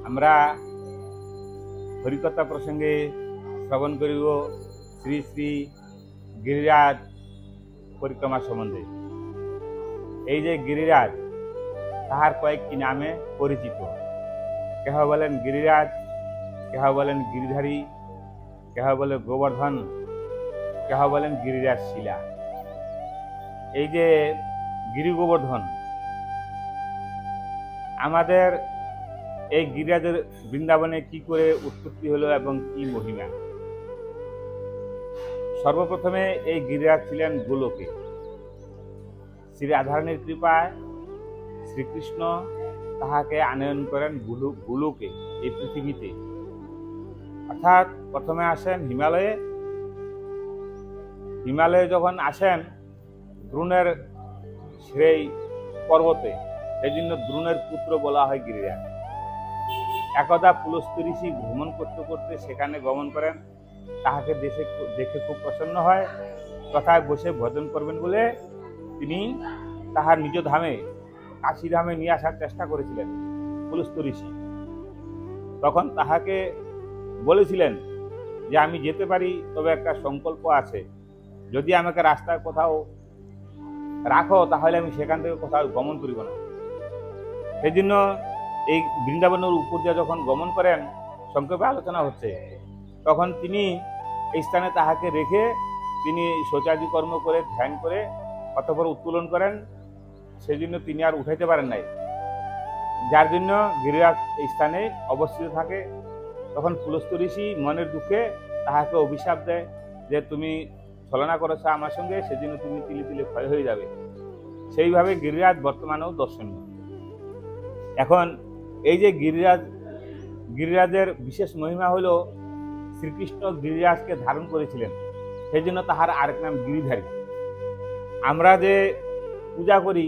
আমরা হরিকথা প্রসঙ্গে শ্রবণ করিব শ্রী শ্রী গিরিরাজ পরিক্রমা সম্বন্ধে। এই যে গিরিরাজ তাহার কয়েকটি নামে পরিচিত। কেহ বলেন গিরিরাজ, কেহ বলেন গিরিধারী, কেহ বলে গোবর্ধন, কেহ বলেন গিরিরাজ শিলা। এই যে গিরি গোবর্ধন, আমাদের এই গিরিরাজের বৃন্দাবনে কি করে উৎপত্তি হলো এবং কি মহিমা। সর্বপ্রথমে এই গিরিরাজ ছিলেন গোলকে। শ্রী রাধারানীর কৃপায় শ্রীকৃষ্ণ তাহাকে আনয়ন করেন গোলকে, এই পৃথিবীতে। অর্থাৎ প্রথমে আসেন হিমালয়ে। হিমালয়ে যখন আসেন দ্রোণের সেই পর্বতে, সেই জন্য দ্রোণের পুত্র বলা হয় গিরিরাজ। একদা পুলস্ত্য ঋষি ভ্রমণ করতে করতে সেখানে গমন করেন। তাহাকে দেখে খুব প্রসন্ন হয়, তথায় বসে ভজন করবেন বলে তিনি তাহার নিজ ধামে কাশী ধামে নিয়ে আসার চেষ্টা করেছিলেন পুলস্ত্য ঋষি। তখন তাহাকে বলেছিলেন যে আমি যেতে পারি, তবে একটা সংকল্প আছে, যদি আমাকে রাস্তায় কোথাও রাখো তাহলে আমি সেখান থেকে কোথাও গমন করিব না। সেই জন্য এই বৃন্দাবনের উপর দিয়ে যখন গমন করেন, সংক্ষেপে আলোচনা হচ্ছে, তখন তিনি এই স্থানে তাহাকে রেখে তিনি শৌচাদি কর্ম করে ধ্যান করে অতঃপর উত্তোলন করেন। সেই জন্য তিনি আর উঠাইতে পারেন নাই, যার জন্য গিরিরাজ এই স্থানে অবস্থিত থাকে। তখন পুলস্ত্য ঋষি মনের দুঃখে তাহাকে অভিশাপ দেয় যে তুমি ছলনা করেছ আমার সঙ্গে, সেজন্য তুমি তিলে তিলে ক্ষয় হয়ে যাবে। সেইভাবে গিরিরাজ বর্তমানেও দর্শনীয়। এখন এই যে গিরিরাজের বিশেষ মহিমা হলো শ্রীকৃষ্ণ গিরিরাজকে ধারণ করেছিলেন, সেই জন্য তাহার আরেক নাম গিরিধারী। আমরা যে পূজা করি,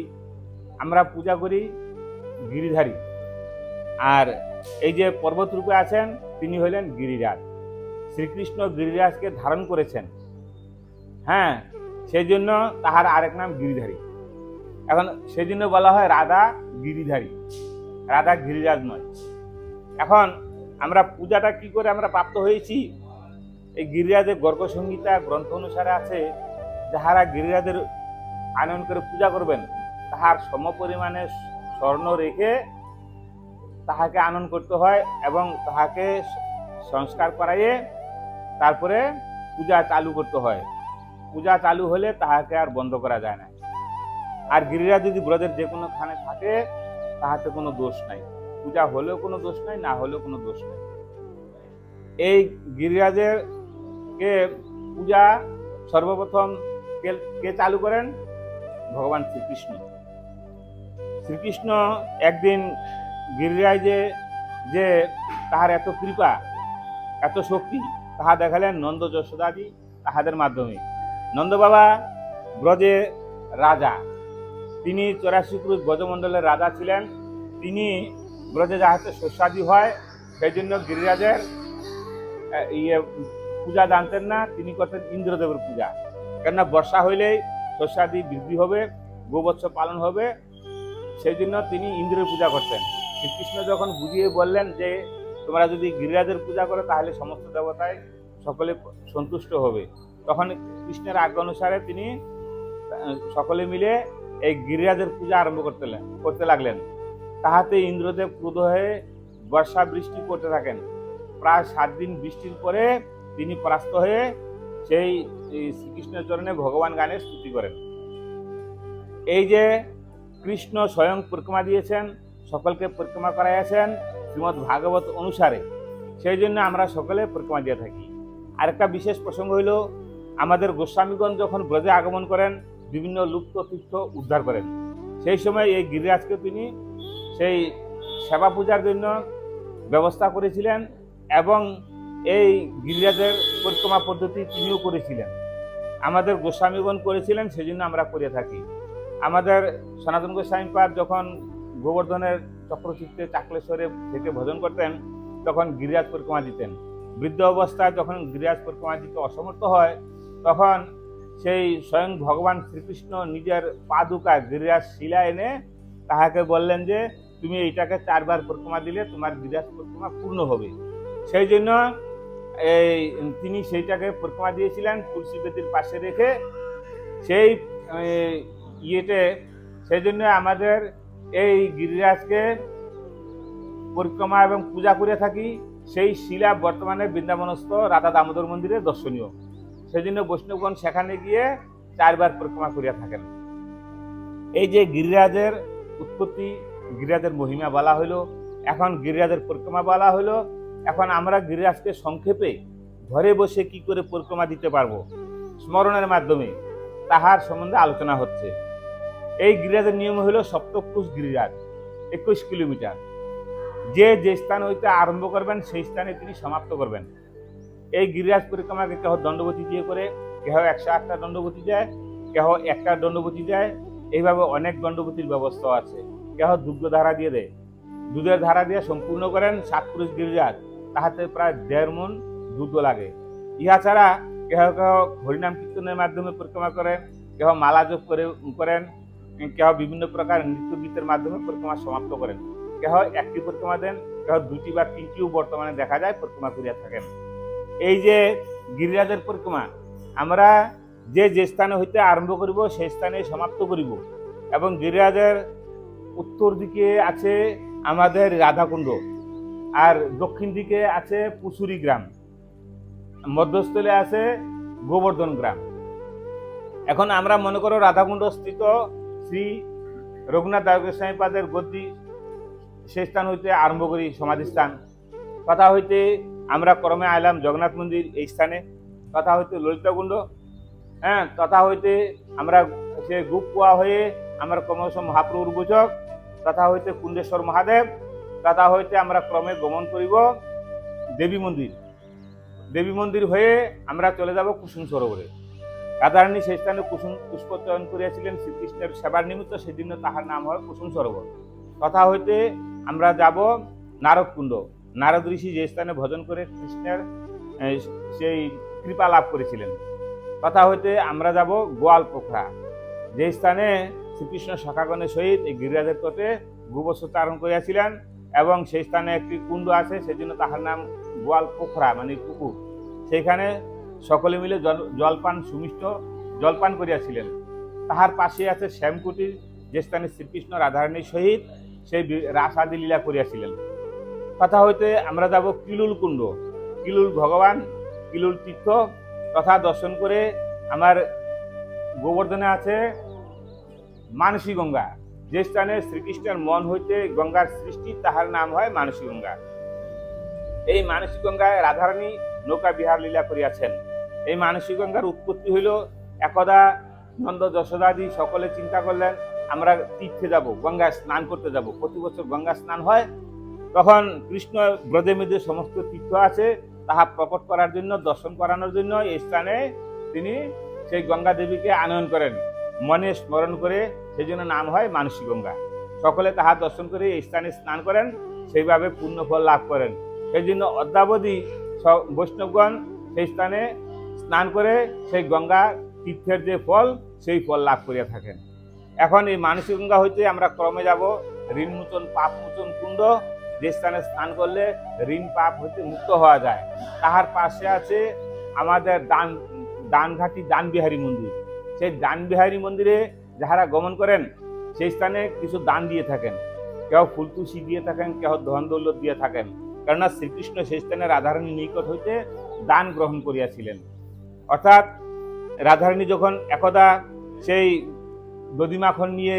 আমরা পূজা করি গিরিধারী। আর এই যে পর্বতরূপে আছেন তিনি হলেন গিরিরাজ। শ্রীকৃষ্ণ গিরিরাজকে ধারণ করেছেন, হ্যাঁ, সেই জন্য তাহার আরেক নাম গিরিধারী। এখন সেই জন্য বলা হয় রাধা গিরিধারী, রাধা গিরিরাজ নয়। এখন আমরা পূজাটা কি করে আমরা প্রাপ্ত হয়েছি, এই গিরিরাজের গর্গ সংহিতা গ্রন্থ অনুসারে আছে, যাহারা গিরিরাজের আনয়ন করে পূজা করবেন তাহার সমপরিমাণে স্বর্ণ রেখে তাহাকে আনয়ন করতে হয় এবং তাহাকে সংস্কার করাইয়ে তারপরে পূজা চালু করতে হয়। পূজা চালু হলে তাহাকে আর বন্ধ করা যায় না। আর গিরিরাজ যদি ব্রজের যে কোনো স্থানে থাকে তাহাতে কোনো দোষ নাই, পূজা হলেও কোনো দোষ নাই, না হলেও কোনো দোষ নাই। এই গিরিরাজের কে পূজা সর্বপ্রথম কে চালু করেন? ভগবান শ্রীকৃষ্ণ। শ্রীকৃষ্ণ একদিন গিরিরাজে যে তাহার এত কৃপা, এত শক্তি, তাহা দেখালেন নন্দ যশোদাদি তাহাদের মাধ্যমে। নন্দ বাবা ব্রজে রাজা, তিনি 84 ক্রোশ ব্রজমণ্ডলের রাজা ছিলেন। তিনি ব্রজে যাহাতে শস্যাদি হয় সেই জন্য গিরিরাজের পূজা জানতেন না, তিনি করতেন ইন্দ্রদেবের পূজা। কেননা বর্ষা হইলেই শস্যাদি বৃদ্ধি হবে, গোবৎস পালন হবে, সেই জন্য তিনি ইন্দ্রের পূজা করতেন। শ্রীকৃষ্ণ যখন বুঝিয়ে বললেন যে তোমরা যদি গিরিরাজের পূজা করো তাহলে সমস্ত দেবতায় সকলে সন্তুষ্ট হবে, তখন কৃষ্ণের আজ্ঞা অনুসারে তিনি সকলে মিলে এই গিরিরাজের পূজা আরম্ভ করতে লাগলেন। তাহাতে ইন্দ্রদেব ক্রুদ্ধ হয়ে বর্ষা বৃষ্টি করতে থাকেন। প্রায় 7 দিন বৃষ্টির পরে তিনি পরাস্ত হয়ে সেই শ্রীকৃষ্ণের চরণে ভগবান গানে স্তুতি করেন। এই যে কৃষ্ণ স্বয়ং পরিক্রমা দিয়েছেন, সকলকে পরিক্রমা করাইয়াছেন শ্রীমদ্ ভাগবত অনুসারে, সেই জন্য আমরা সকলে পরিক্রমা দিয়ে থাকি। আরেকটা বিশেষ প্রসঙ্গ হইল, আমাদের গোস্বামীগণ যখন ব্রজে আগমন করেন বিভিন্ন লুপ্ত তীর্থ উদ্ধার করেন, সেই সময় এই গিরিরাজকে তিনি সেই সেবা পূজার জন্য ব্যবস্থা করেছিলেন এবং এই গিরিরাজের পরিক্রমা পদ্ধতি তিনিও করেছিলেন, আমাদের গোস্বামীগণ করেছিলেন, সেজন্য আমরা করে থাকি। আমাদের সনাতন গোস্বামীপাদ যখন গোবর্ধনের চক্রচিত্তে চাকলেশ্বরে থেকে ভজন করতেন তখন গিরিরাজ পরিক্রমা দিতেন। বৃদ্ধ অবস্থায় যখন গিরিরাজ পরিক্রমা দিতে অসমর্থ হয় তখন সেই স্বয়ং ভগবান শ্রীকৃষ্ণ নিজের পাদুকা গিরিরাজ শিলা এনে তাহাকে বললেন যে তুমি এইটাকে 4 বার পরিক্রমা দিলে তোমার গিরিরাজ পরিক্রমা পূর্ণ হবে। সেই জন্য তিনি সেইটাকে পরিক্রমা দিয়েছিলেন তুলসী বেদির পাশে রেখে। সেই ইয়েতে সেই জন্য আমাদের এই গিরিরাজকে পরিক্রমা এবং পূজা করে থাকি। সেই শিলা বর্তমানে বৃন্দাবনস্থ রাধা দামোদর মন্দিরে দর্শনীয়। সেই জন্য বৈষ্ণবগণ সেখানে গিয়ে 4 বার পরিক্রমা করিয়া থাকেন। এই যে গিরিরাজের উৎপত্তি, গিরিরাজের মহিমা বলা হইলো, এখন গিরিরাজের পরিক্রমা বলা হইলো। এখন আমরা গিরিরাজকে সংক্ষেপে ঘরে বসে কি করে পরিক্রমা দিতে পারবো স্মরণের মাধ্যমে, তাহার সম্বন্ধে আলোচনা হচ্ছে। এই গিরিরাজের নিয়ম হইল সপ্তকুশ গিরিরাজ 21 কিলোমিটার। যে স্থান হইতে আরম্ভ করবেন সেই স্থানে তিনি সমাপ্ত করবেন। এই গিরিরাজ পরিক্রমাকে কেহ দণ্ডবতী দিয়ে করে, কেহ 108টা দণ্ডবতী যায়, কেহ একটা দণ্ডবতী যায়। এইভাবে অনেক দণ্ডবতীর ব্যবস্থা আছে। কেহ দুগ্ধ ধারা দিয়ে দেয়, দুধের ধারা দিয়ে সম্পূর্ণ করেন 7 পুরুষ গিরিরাজ, তাহাতে প্রায় 1.5 মণ দুধ লাগে। ইহা ছাড়া কেহ কেহ হরিনাম কীর্তনের মাধ্যমে পরিক্রমা করেন, কেহ মালা জপ করেন, কেহ বিভিন্ন প্রকার নৃত্য গীতের মাধ্যমে পরিক্রমা সমাপ্ত করেন। কেহ একটি পরিক্রমা দেন, কেহ 2টি বা 3টিও বর্তমানে দেখা যায় পরিক্রমা করিয়া থাকেন। এই যে গিরিরাজের পরিক্রমা আমরা যে স্থানে হইতে আরম্ভ করিব সেই স্থানে সমাপ্ত করিব। এবং গিরিরাজের উত্তর দিকে আছে আমাদের রাধাকুণ্ড, আর দক্ষিণ দিকে আছে পুসুরি গ্রাম, মধ্যস্থলে আছে গোবর্ধন গ্রাম। এখন আমরা মনে করো রাধাকুণ্ড স্থিত শ্রী রঘুনাথ দাস গোস্বামী পাদের গদ্দি, সেই স্থান হইতে আরম্ভ করি সমাধিস্থান। কথা হইতে আমরা ক্রমে আইলাম জগন্নাথ মন্দির এই স্থানে, কথা হইতে ললিতাকুণ্ড, তথা হইতে আমরা সে গুপকুয়া হয়ে আমরা ক্রমশ মহাপ্রভুর বুঝক, তথা হইতে কুণ্ডেশ্বর মহাদেব, তথা হইতে আমরা ক্রমে গমন করিব দেবী মন্দির। দেবী মন্দির হয়ে আমরা চলে যাব কুসুম সরোবরে। রাধারানী সেই স্থানে কুসুম পুষ্প চয়ন করিয়াছিলেন শ্রীকৃষ্ণের সেবার নিমিত্ত, সেজন্য তাহার নাম হয় কুসুম সরোবর। তথা হইতে আমরা যাব নারদকুণ্ড। নারদ ঋষি যে স্থানে ভজন করে কৃষ্ণের সেই কৃপা লাভ করেছিলেন। তথা হইতে আমরা যাব গোয়াল পোখরা, যে স্থানে শ্রীকৃষ্ণ সখাগণের সহিত এই গিরিরাজের তটে গোবৎস চারণ করিয়াছিলেন, এবং সেই স্থানে একটি কুণ্ড আছে, সেজন্য তাহার নাম গোয়াল পোখরা মানে পুকুর। সেইখানে সকলে মিলে জলপান সুমিষ্ট জলপান করিয়াছিলেন। তাহার পাশে আছে শ্যামকুটির, যে স্থানে শ্রীকৃষ্ণ রাধারানীর সহিত সেই রাস আদি লীলা করিয়াছিলেন। কথা হইতে আমরা যাব কিলুল কুণ্ড, কিলুল ভগবান, কিলুল তীর্থ তথা দর্শন করে আমার গোবর্ধনে আছে মানসী গঙ্গা, যে স্থানে শ্রীকৃষ্ণের মন হইতে গঙ্গার সৃষ্টি, তাহার নাম হয় মানসী গঙ্গা। এই মানসী গঙ্গায় রাধারানী নৌকা বিহার লীলা করিয়াছেন। এই মানসী গঙ্গার উৎপত্তি হইল একদা নন্দ যশোদাদি সকলে চিন্তা করলেন আমরা তীর্থে যাব, গঙ্গায় স্নান করতে যাব। প্রতি বছর গঙ্গা স্নান হয়। তখন কৃষ্ণ ব্রজে মধ্যে সমস্ত তীর্থ আছে, তাহা প্রকট করার জন্য, দর্শন করানোর জন্য এই স্থানে তিনি সেই গঙ্গা দেবীকে আনয়ন করেন, মনে স্মরণ করে, সেই জন্য নাম হয় মানসী গঙ্গা। সকলে তাহা দর্শন করে এই স্থানে স্নান করেন, সেইভাবে পূর্ণ ফল লাভ করেন। সেই জন্য অদ্যাবধি বৈষ্ণবগণ সেই স্থানে স্নান করে সেই গঙ্গা তীর্থের যে ফল, সেই ফল লাভ করিয়া থাকেন। এখন এই মানসী গঙ্গা হইতে আমরা ক্রমে যাব ঋণমোচন পাপমোচন কুণ্ড, যে স্থানে স্নান করলে ঋণ পাপ হইতে মুক্ত হওয়া যায়। তাহার পাশে আছে আমাদের দানঘাটি দানবিহারী মন্দির। সেই দানবিহারী মন্দিরে যাহারা গমন করেন সেই স্থানে কিছু দান দিয়ে থাকেন, কেউ ফুলতুলসী দিয়ে থাকেন, কেউ ধন দৌলত দিয়ে থাকেন। কেননা শ্রীকৃষ্ণ সেই স্থানে রাধারানীর নিকট হইতে দান গ্রহণ করিয়াছিলেন। অর্থাৎ রাধারানী যখন একদা সেই দধি মাখন নিয়ে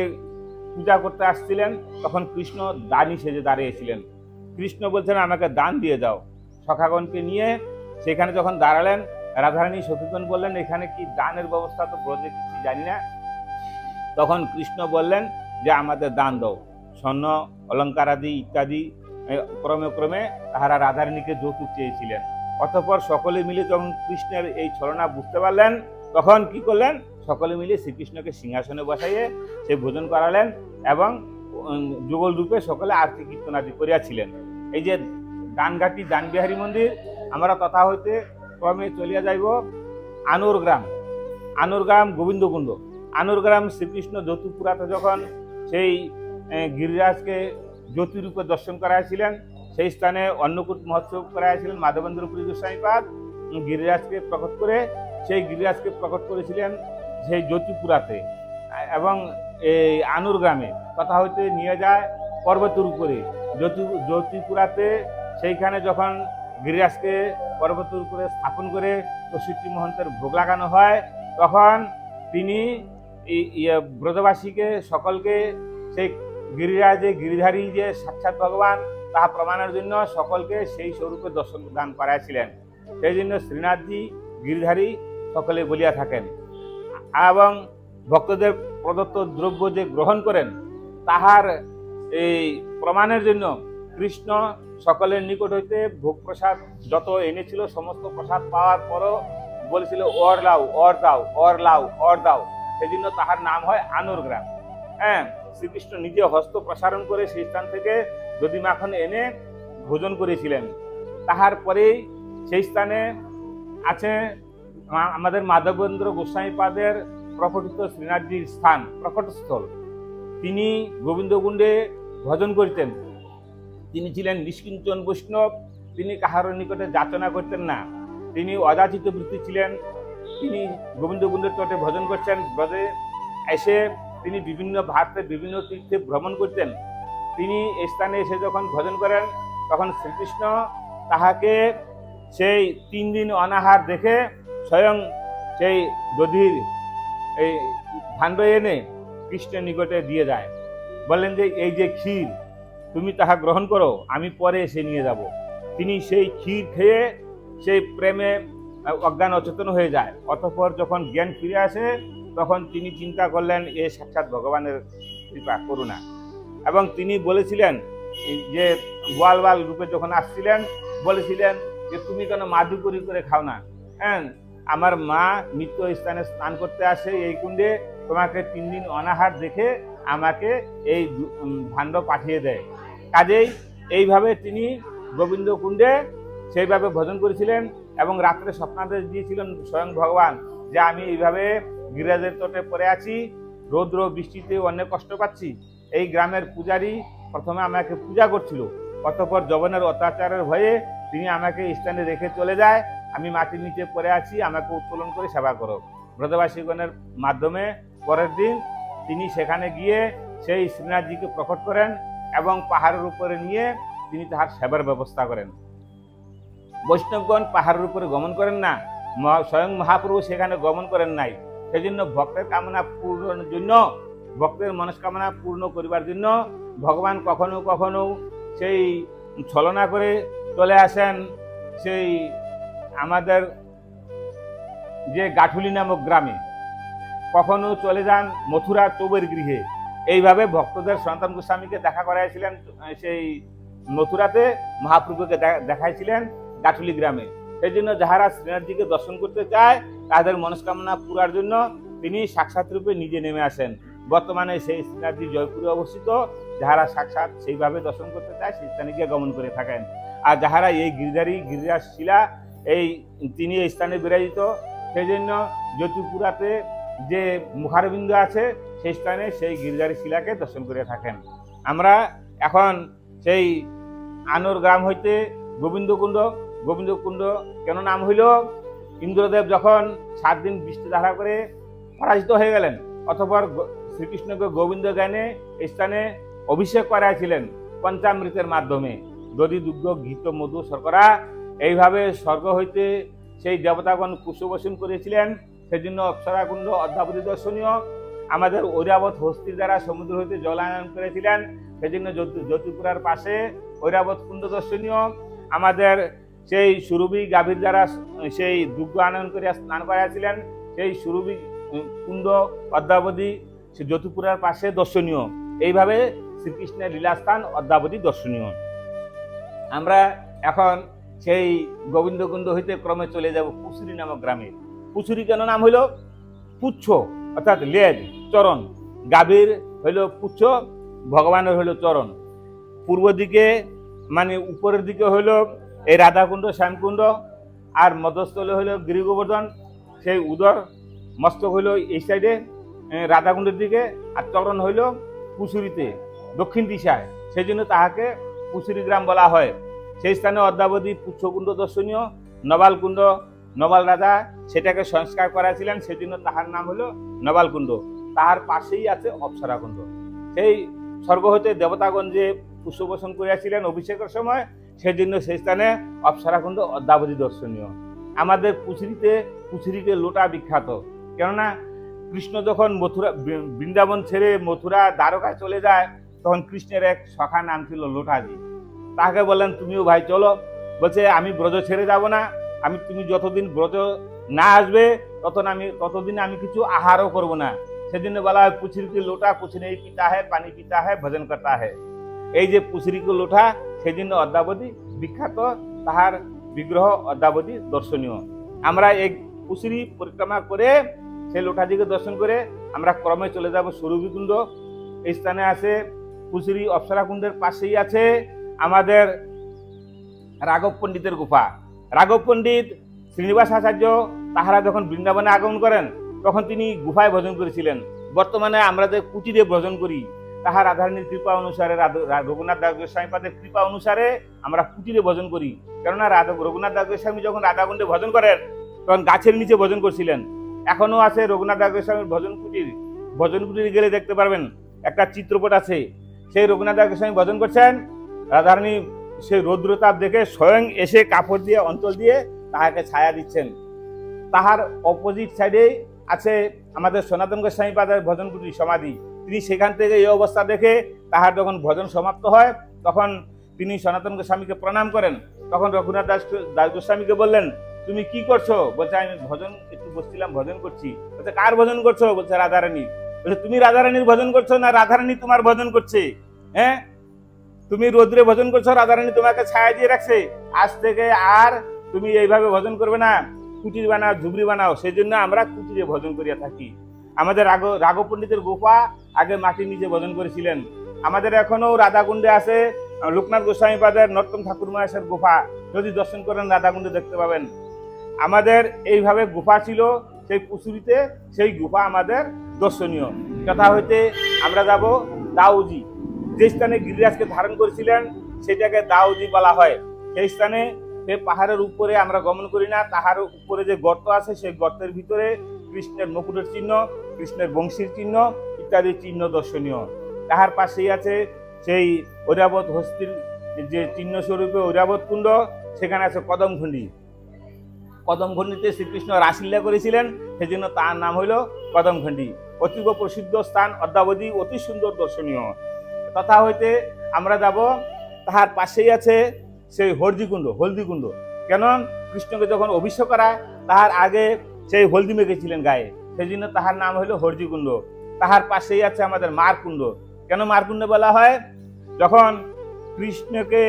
পূজা করতে আসছিলেন, তখন কৃষ্ণ দানই সেজে দাঁড়িয়েছিলেন। কৃষ্ণ বলছেন আমাকে দান দিয়ে যাও। সখাগণকে নিয়ে সেখানে যখন দাঁড়ালেন, রাধারানী সখীগণ বললেন এখানে কি দানের ব্যবস্থা, তো ব্রজে কিছু জানি না। তখন কৃষ্ণ বললেন যে আমাদের দান দাও, স্বর্ণ অলঙ্কার আদি ইত্যাদি। ক্রমে ক্রমে তাহারা রাধারানীকে যৌতুক চেয়েছিলেন। অতঃপর সকলে মিলে যখন কৃষ্ণের এই ছলনা বুঝতে পারলেন, তখন কি করলেন, সকলে মিলে শ্রীকৃষ্ণকে সিংহাসনে বসাইয়ে সে ভোজন করালেন, এবং যুগল রূপে সকলে আরতি কীর্তন আদি করিয়াছিলেন। এই যে দানঘাটি দানবিহারী মন্দির, আমরা তথা হইতে ক্রমে চলিয়া যাইব আনুর গ্রাম। আনুর গ্রাম গোবিন্দকুণ্ড। আনুর গ্রাম শ্রীকৃষ্ণ যতুপুরাতে যখন সেই গিরিরাজকে জ্যোতিরূপে দর্শন করাইছিলেন। সেই স্থানে অন্নকূট মহোৎসব করাইছিলেন মাধবেন্দ্র পুরী গোস্বামীপাদ। গিরিরাজকে প্রকট করে সেই গিরিরাজকে প্রকট করেছিলেন সেই জ্যোতিপুরাতে এবং এই আনুর গ্রামে কথা হইতে নিয়ে যায় পর্বতের উপরে জ্যোতিপুরাতে। সেইখানে যখন গিরিরাজকে পর্বতের উপরে স্থাপন করে ৬৪ মহন্তের ভোগ লাগানো হয়, তখন তিনি ব্রজবাসীকে সকলকে সেই গিরিরাজে গিরিধারী যে সাক্ষাৎ ভগবান তাহা প্রমাণের জন্য সকলকে সেই স্বরূপে দর্শন দান করাইছিলেন। সেই জন্য শ্রীনাথজি গিরিধারী সকলে বলিয়া থাকেন। এবং ভক্তদের প্রদত্ত দ্রব্য যে গ্রহণ করেন তাহার এই প্রমাণের জন্য কৃষ্ণ সকলের নিকট হইতে ভোগ প্রসাদ যত এনেছিল সমস্ত প্রসাদ পাওয়ার পরও বলেছিল অর লাও, অর দাও, অর লাও, অর দাও। সেই জন্য তাহার নাম হয় আনুর গ্রাম। হ্যাঁ, শ্রীকৃষ্ণ নিজে হস্ত প্রসারণ করে সেই স্থান থেকে দধি মাখন এনে ভোজন করেছিলেন। তাহার পরেই সেই স্থানে আছে আমাদের মাধবেন্দ্র গোস্বামীপাদের প্রকটিত শ্রীনাথজির স্থান, প্রকটস্থল। তিনি গোবিন্দকুণ্ডে ভজন করিতেন। তিনি ছিলেন নিষ্কিঞ্চন বৈষ্ণব। তিনি কাহার নিকটে যাচনা করতেন না। তিনি অযাচিত বৃত্তি ছিলেন। তিনি গোবিন্দকুণ্ডের তটে ভজন করছেন। ব্রজে এসে তিনি বিভিন্ন ভারতের বিভিন্ন তীর্থে ভ্রমণ করতেন। তিনি এই স্থানে এসে যখন ভজন করেন তখন শ্রীকৃষ্ণ তাহাকে সেই 3 দিন অনাহার দেখে স্বয়ং সেই দধির এই ভাণ্ড এনে কৃষ্ণের নিকটে দিয়ে যায়। বললেন যে এই যে ক্ষীর তুমি তাহা গ্রহণ করো, আমি পরে এসে নিয়ে যাব। তিনি সেই ক্ষীর খেয়ে সেই প্রেমে অজ্ঞান অচেতন হয়ে যায়। অতঃপর যখন জ্ঞান ফিরে আসে তখন তিনি চিন্তা করলেন এ সাক্ষাৎ ভগবানের কৃপা করুণা। এবং তিনি বলেছিলেন যে গোয়ালবাল রূপে যখন আসছিলেন বলেছিলেন যে তুমি কেন মাদু করে খাও না? হ্যাঁ, আমার মা নিত্য স্থানে স্নান করতে আসে এই কুণ্ডে, তোমাকে 3 দিন অনাহার দেখে আমাকে এই ভাণ্ড পাঠিয়ে দেয়। কাজেই এইভাবে তিনি গোবিন্দ কুণ্ডে সেইভাবে ভজন করেছিলেন এবং রাত্রে স্বপ্নাদেশ দিয়েছিলেন স্বয়ং ভগবান যে আমি এইভাবে গিরিরাজের তটে পড়ে আছি, রৌদ্র বৃষ্টিতে অনেক কষ্ট পাচ্ছি। এই গ্রামের পূজারী প্রথমে আমাকে পূজা করছিল, অতঃপর যবনের অত্যাচারের ভয়ে তিনি আমাকে স্থানে রেখে চলে যায়। আমি মাটির নিচে পড়ে আছি, আমাকে উত্তোলন করে সেবা করো। ব্রজবাসীগণের মাধ্যমে পরের দিন তিনি সেখানে গিয়ে সেই শ্রীনাথজিকে প্রকট করেন এবং পাহাড়ের উপরে নিয়ে তিনি তাহার সেবার ব্যবস্থা করেন। বৈষ্ণবগণ পাহাড়ের উপরে গমন করেন না, স্বয়ং মহাপ্রভু সেখানে গমন করেন নাই। সেই জন্য ভক্তের কামনা পূরণের জন্য, ভক্তের মনস্কামনা পূর্ণ করিবার জন্য ভগবান কখনো কখনো সেই ছলনা করে চলে আসেন সেই আমাদের যে গাঠুলি নামক গ্রামে, কখনো চলে যান মথুরা চৌবের গৃহে। এইভাবে ভক্তদের সনাতন গোস্বামীকে দেখা করাইছিলেন সেই মথুরাতে, মহাপ্রভুকে দেখাইছিলেন গাঠুলি গ্রামে। সেই জন্য যাহারা শ্রীনাথজিকে দর্শন করতে চায় তাদের মনস্কামনা পুরার জন্য তিনি সাক্ষাৎ রূপে নিজে নেমে আসেন। বর্তমানে সেই শ্রীনাথজি জয়পুরে অবস্থিত। যাহারা সাক্ষাৎ সেইভাবে দর্শন করতে চায় সেই স্থানে গিয়ে গমন করে থাকেন। আর যাহারা এই গিরিধারী গিরিরাজ শিলা এই তিনি এই স্থানে বিরাজিত, সেই জন্য জ্যোতিপুরাতে যে মুখারবিন্দ আছে সেই স্থানে সেই গিরিধারী শিলাকে দর্শন করে থাকেন। আমরা এখন সেই আনোর গ্রাম হইতে গোবিন্দকুণ্ড, গোবিন্দকুণ্ড কেন নাম হইল? ইন্দ্রদেব যখন 7 দিন বৃষ্টি ধারা করে পরাজিত হয়ে গেলেন, অতঃপর শ্রীকৃষ্ণকে গোবিন্দ জ্ঞানে স্থানে অভিষেক করাইছিলেন পঞ্চামৃতের মাধ্যমে, দধি দুগ্ধ ঘৃত মধু শর্করা। এইভাবে স্বর্গ হইতে সেই দেবতাগণ পুষ্পবর্ষণ করেছিলেন। সেজন্য অপ্সরাকুণ্ড অদ্যাবধি দর্শনীয়। আমাদের ঐরাবত হস্তির দ্বারা সমুদ্র হইতে জলায়ন করেছিলেন, সেজন্য জ্যোতিপুরার পাশে ঐরাবত কুণ্ড দর্শনীয়। আমাদের সেই সুরভি গাভীর দ্বারা সেই দুগ্ধ আনয়ন করে স্নান করাইছিলেন, সেই সুরভি কুণ্ড অদ্যাবধি সে জ্যোতিপুরার পাশে দর্শনীয়। এইভাবে শ্রীকৃষ্ণের লীলাস্থান অদ্যাবধি দর্শনীয়। আমরা এখন সেই গোবিন্দকুণ্ড হইতে ক্রমে চলে যাব পুছুরি নামক গ্রামে। পুছুরি কেন নাম হইল? পুচ্ছ অর্থাৎ লেজ, চরণ। গাভীর হইল পুচ্ছ, ভগবানের হইল চরণ। পূর্ব দিকে মানে উপরের দিকে হইল এই রাধাকুণ্ড শ্যামকুণ্ড, আর মধ্যস্থলে হইল গিরি গোবর্ধন। সেই উদর মস্তক হইল এই সাইডে রাধাকুণ্ডের দিকে, আর চরণ হইল পুছুরিতে দক্ষিণ দিশায়। সেই জন্য তাহাকে পুছুরি গ্রাম বলা হয়। সেই স্থানে অদ্যাবধি পুচ্ছকুণ্ড দর্শনীয়। নবালকুণ্ড, নবাল রাজা সেটাকে সংস্কার করেছিলেন, সেজন্য তাহার নাম হলো নবালকুণ্ড। তাহার পাশেই আছে অপ্সরাকুণ্ড। সেই স্বর্গ হতে দেবতাগণ যে পুষ্পবসন করিয়াছিলেন অভিষেকের সময়, সেই জন্য সেই স্থানে অপ্সরাকুণ্ড অদ্যাবধি দর্শনীয়। আমাদের পুছুরিকে লোটা বিখ্যাত, কেননা কৃষ্ণ যখন মথুরা বৃন্দাবন ছেড়ে মথুরা দ্বারকায় চলে যায়, তখন কৃষ্ণের এক সখা নাম ছিল লোটাজি। তাকে বললেন তুমিও ভাই চলো। বলছে আমি ব্রজ ছেড়ে যাব না, তুমি যতদিন ব্রজ না আসবে ততদিন আমি কিছু আহারও করব না। সেজন্য বলা হয় পুছুরি কি লোটা, কুছ নেই পিতা হ্যায়, পানি পিতা হ্যায়, ভজন করতা হ্যায়। এই যে পুছুরি কি লোটা, সেই জন্য অদ্যাবধি বিখ্যাত, তাহার বিগ্রহ অদ্যাবধি দর্শনীয়। আমরা এই পুছুরি পরিক্রমা করে সেই লোটাজিকে দর্শন করে আমরা ক্রমে চলে যাব সুরভিকুণ্ড। এই স্থানে আছে পুছুরি অপ্সরাকুণ্ডের পাশেই আছে আমাদের রাঘব পণ্ডিতের গুফা। রাঘব পণ্ডিত, শ্রীনিবাস আচার্য তাহারা যখন বৃন্দাবনে আগমন করেন, তখন তিনি গুফায় ভজন করেছিলেন। বর্তমানে আমরা যে কুটিরে ভজন করি, তাহার রাধারানীর কৃপা অনুসারে, রঘুনাথ দাস গোস্বামীপাদের কৃপা অনুসারে আমরা কুটিরে ভজন করি। কেননা রঘুনাথ দাস গোস্বামী যখন রাধাকুণ্ডে ভজন করেন, তখন গাছের নিচে ভজন করছিলেন। এখনো আছে রঘুনাথ দাস গোস্বামীর ভজন কুটির। ভজন কুটিরে গেলে দেখতে পারবেন একটা চিত্রপট আছে, সেই রঘুনাথ দাস গোস্বামী ভজন করছেন, রাধারানী সেই রৌদ্রতাপ দেখে স্বয়ং এসে কাপড় দিয়ে অঞ্চল দিয়ে তাহাকে ছায়া দিচ্ছেন। তাহার অপোজিট সাইডে আছে আমাদের সনাতন গোস্বামী পাদের ভজন কুটির সমাধি। তিনি সেখান থেকে এই অবস্থা দেখে তাহার যখন ভজন সমাপ্ত হয়, তখন তিনি সনাতন গোস্বামীকে প্রণাম করেন। তখন রঘুনাথ দাস গোস্বামীকে বললেন তুমি কি করছো? বলছে আমি ভজন একটু বসছিলাম, ভজন করছি। বলছে কার ভজন করছো? বলছে রাধারানী। বলছে তুমি রাধারানীর ভজন করছো না রাধারানী তোমার ভজন করছে? হ্যাঁ, তুমি রৌদ্রে ভজন করছো, রাধারানী তোমাকে ছায়া দিয়ে রাখছে। আজ থেকে আর তুমি এইভাবে ভজন করবে না, কুটির বানাও, ঝুবড়ি বানাও। সেই জন্য আমরা কুটিরে ভজন করিয়া থাকি। আমাদের রাঘব পণ্ডিতের গুফা আগে মাটির নিচে ভজন করেছিলেন। আমাদের এখনো রাধাকুণ্ডে আছে লোকনাথ গোস্বামী পাদের নর্তম ঠাকুর মহাশয়ের গুফা। যদি দর্শন করেন রাধাকুণ্ডে দেখতে পাবেন। আমাদের এইভাবে গুফা ছিল সেই পুছুরিতে, সেই গুফা আমাদের দর্শনীয়। কথা হইতে আমরা যাব দাউজি। যে স্থানে গিরিরাজকে ধারণ করেছিলেন সেটাকে দাউজি বলা হয়। সেই স্থানে সেই পাহাড়ের উপরে আমরা গমন করি না, তাহার উপরে যে গর্ত আছে সেই গর্তের ভিতরে কৃষ্ণের মুকুটের চিহ্ন, কৃষ্ণের বংশীর চিহ্ন ইত্যাদি চিহ্ন দর্শনীয়। তাহার পাশেই আছে সেই ঐরাবত হস্তির যে চিহ্ন স্বরূপে ঐরাবত কুণ্ড, সেখানে আছে কদমখণ্ডী। কদমখণ্ডীতে শ্রীকৃষ্ণ রাসলীলা করেছিলেন, সেজন্য তার নাম হইল কদমখণ্ডী। অতীব প্রসিদ্ধ স্থান, অদ্যাবধি অতি সুন্দর দর্শনীয়। তথা হইতে আমরা যাব, তাহার পাশেই আছে সেই হলদিকুণ্ড। কেন? কৃষ্ণকে যখন অভিষেক করা, তাহার আগে সেই হলদি মেখেছিলেন গায়ে, সেই জন্য তাহার নাম হইল হলদিকুণ্ড। তাহার পাশেই আছে আমাদের মারকুণ্ড। কেন মারকুণ্ড বলা হয়? যখন কৃষ্ণকে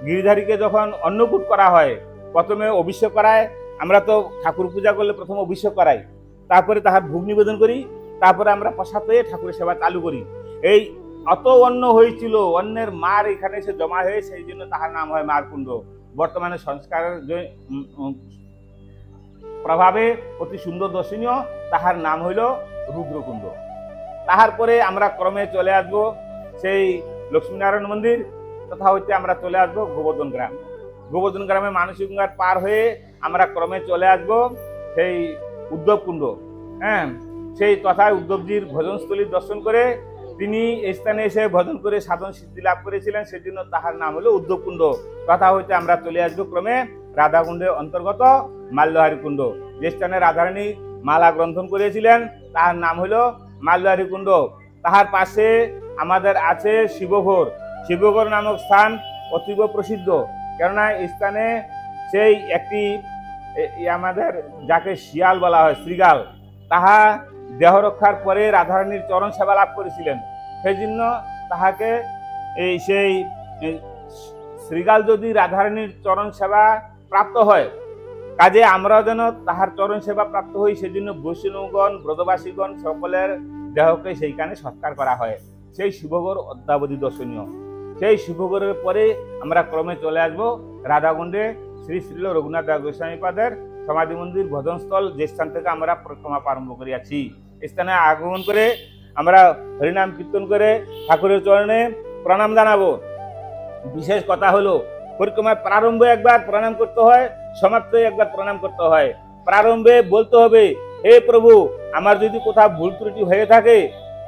গিরিধারীকে যখন অন্নকূট করা হয়, প্রথমে অভিষেক করায়। আমরা তো ঠাকুর পূজা করলে প্রথম অভিষেক করাই, তারপরে তাহার ভোগ নিবেদন করি, তারপরে আমরা প্রসাদ পেয়ে ঠাকুরের সেবা চালু করি। এই অত অন্ন হয়েছিল, অন্নের মার এখানে এসে জমা হয়ে, সেই জন্য তাহার নাম হয় মারকুণ্ড। বর্তমানে সংস্কারের প্রভাবে অতি সুন্দর দর্শনীয়, তাহার নাম হইল রুদ্রকুণ্ড। তাহার পরে আমরা ক্রমে চলে আসবো সেই লক্ষ্মীনারায়ণ মন্দির, তথা হইতে আমরা চলে আসবো গোবর্ধন গ্রাম। গোবর্ধন গ্রামে মানসিক ঘাট পার হয়ে আমরা ক্রমে চলে আসবো সেই উদ্ধবকুণ্ড। হ্যাঁ, সেই তথায় উদ্ধবজির ভজনস্থলী দর্শন করে তিনি এই স্থানে এসে ভজন করে সাধন সিদ্ধি লাভ করেছিলেন, সেজন্য তাহার নাম হলো উদ্ধবকুণ্ড। তথা হইতে আমরা চলে আসবো ক্রমে রাধাকুণ্ডের অন্তর্গত মাল্যহারী কুণ্ড। যে স্থানে রাধারানী মালা গ্রন্থন করেছিলেন তাহার নাম হলো মাল্যহারী কুণ্ড। তাহার পাশে আমাদের আছে শিবঘর নামক স্থান, অতীব প্রসিদ্ধ। কেননা এই স্থানে সেই একটি আমাদের যাকে শিয়াল বলা হয়, শৃগাল, তাহা দেহ রক্ষার পরে রাধারানীর চরণ সেবা লাভ করেছিলেন। সেই জন্য তাহাকে সেই শৃগাল যদি রাধারানীর চরণ সেবা প্রাপ্ত হয়, কাজে আমরাও যেন তাহার চরণ সেবা প্রাপ্ত হই, সেজন্য বৈষ্ণবগণ, ব্রজবাসীগণ সকলের দেহকে সেইখানে সৎকার করা হয়। সেই শিবঘর অদ্যাবধি দর্শনীয়। সেই শিবঘরের পরে আমরা ক্রমে চলে আসবো রাধাকুণ্ডে শ্রী শ্রী রঘুনাথ দাস গোস্বামী পাদের সমাধি মন্দির, ভজনস্থল, যে স্থান থেকে আমরা পরিক্রমা আরম্ভ করিয়াছি। স্থানে আগমন করে আমরা হরিনাম কীর্তন করে ঠাকুরের চরণে প্রণাম জানাবো। বিশেষ কথা হলো পরিক্রমার প্রারম্ভে একবার প্রণাম করতে হয়, সমাপ্তে একবার প্রণাম করতে হয়। প্রারম্ভে বলতে হবে, হে প্রভু, আমার যদি কোথাও ভুল ত্রুটি হয়ে থাকে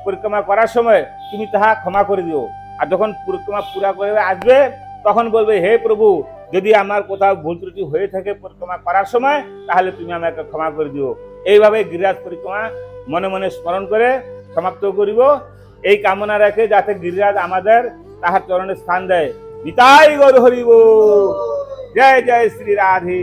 পরিক্রমা করার সময় তুমি তাহা ক্ষমা করে দিও। আর যখন পরিক্রমা পুরা করে আসবে তখন বলবে, হে প্রভু, যদি আমার কোথাও ভুল ত্রুটি হয়ে থাকে পরিক্রমা করার সময় তাহলে তুমি আমাকে ক্ষমা করে দিও। এইভাবে গিরিরাজ পরিক্রমা মনে মনে স্মরণ করে সমাপ্ত করিব, এই কামনা রেখে যাতে গিরিরাজ আমাদের তাহার চরণে স্থান দেয়। নিতাই গৌর হরি বল। জয় জয় শ্রী রাধে।